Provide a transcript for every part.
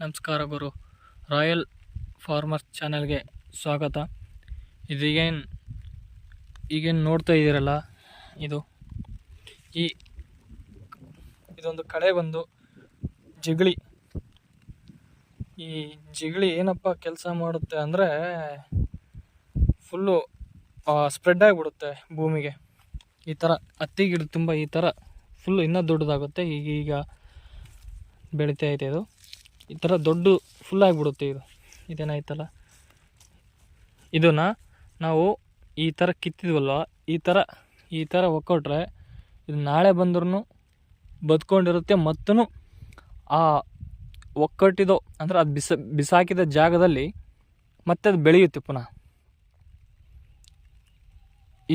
ನಮಸ್ಕಾರ ಗುರು. Royal farmer ಚಾನಲ್ಗೆ ಸ್ವಾಗತ. ಈಗೇನು ನೋಡ್ತಾ ಇದ್ದೀರಲ್ಲ, ಇದೊಂದು ಕಳೆ ಬಂದು ಜಿಗಳಿ. ಈ ಜಿಗಳಿ ಏನಪ್ಪ ಕೆಲಸ ಮಾಡುತ್ತೆ ಅಂದರೆ ಫುಲ್ಲು ಸ್ಪ್ರೆಡ್ ಆಗಿಬಿಡುತ್ತೆ ಭೂಮಿಗೆ. ಈ ಥರ ಹತ್ತಿ ಗಿಡ ತುಂಬ ಈ ಥರ ಫುಲ್ಲು ಇನ್ನೂ ದೊಡ್ಡದಾಗುತ್ತೆ. ಈಗ ಬೆಳೀತಾ ಇದೆ. ಇದು ಈ ಥರ ದೊಡ್ಡ ಫುಲ್ ಆಗಿಬಿಡುತ್ತೆ. ಇದೇನಾಯ್ತಲ್ಲ, ಇದನ್ನು ನಾವು ಈ ಥರ ಕಿತ್ತಿದ್ವಲ್ವ, ಈ ಥರ ಒಕ್ಕೊಟ್ರೆ ಇದು ನಾಳೆ ಬಂದ್ರೂ ಬದುಕೊಂಡಿರುತ್ತೆ. ಮತ್ತು ಆ ಒಕ್ಕಟ್ಟಿದೋ ಅಂದರೆ ಅದು ಬಿಸಾಕಿದ ಜಾಗದಲ್ಲಿ ಮತ್ತೆ ಅದು ಬೆಳೆಯುತ್ತೆ ಪುನಃ.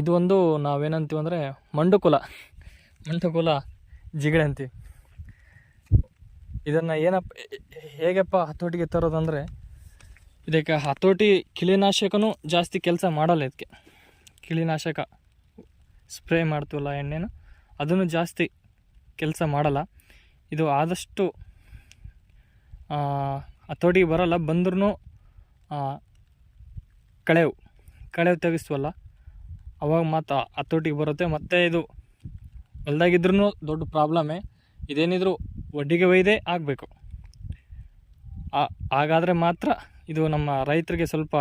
ಇದು ಒಂದು ನಾವೇನಂತೀವಿ ಅಂದರೆ ಮಂಡುಕುಲ ಜಿಗಳೆ ಅಂತೀವಿ. ಇದನ್ನು ಹೇಗಪ್ಪ ಹತೋಟಿಗೆ ತರೋದಂದರೆ, ಇದಕ್ಕೆ ಹತೋಟಿ ಕಿಳಿನಾಶಕನೂ ಜಾಸ್ತಿ ಕೆಲಸ ಮಾಡಲ್ಲ. ಇದಕ್ಕೆ ಕಿಳಿನಾಶಕ ಸ್ಪ್ರೇ ಮಾಡ್ತೀವಲ್ಲ ಎಣ್ಣೆನು, ಅದನ್ನು ಜಾಸ್ತಿ ಕೆಲಸ ಮಾಡಲ್ಲ. ಇದು ಆದಷ್ಟು ಹತೋಟಿಗೆ ಬರಲ್ಲ. ಬಂದ್ರೂ ಕಳೆವು ತೆಗಿಸ್ವಲ್ಲ, ಅವಾಗ ಮಾತ್ರ ಹತೋಟಿಗೆ ಬರುತ್ತೆ. ಮತ್ತು ಇದು ಹೊಲ್ದಾಗಿದ್ರೂ ದೊಡ್ಡ ಪ್ರಾಬ್ಲಮ್ಮೇ. ಇದೇನಿದ್ರು ಒಡ್ಡಿಗೆ ಒಯ್ದೇ ಆಗಬೇಕು. ಹಾಗಾದರೆ ಮಾತ್ರ ಇದು ನಮ್ಮ ರೈತರಿಗೆ ಸ್ವಲ್ಪ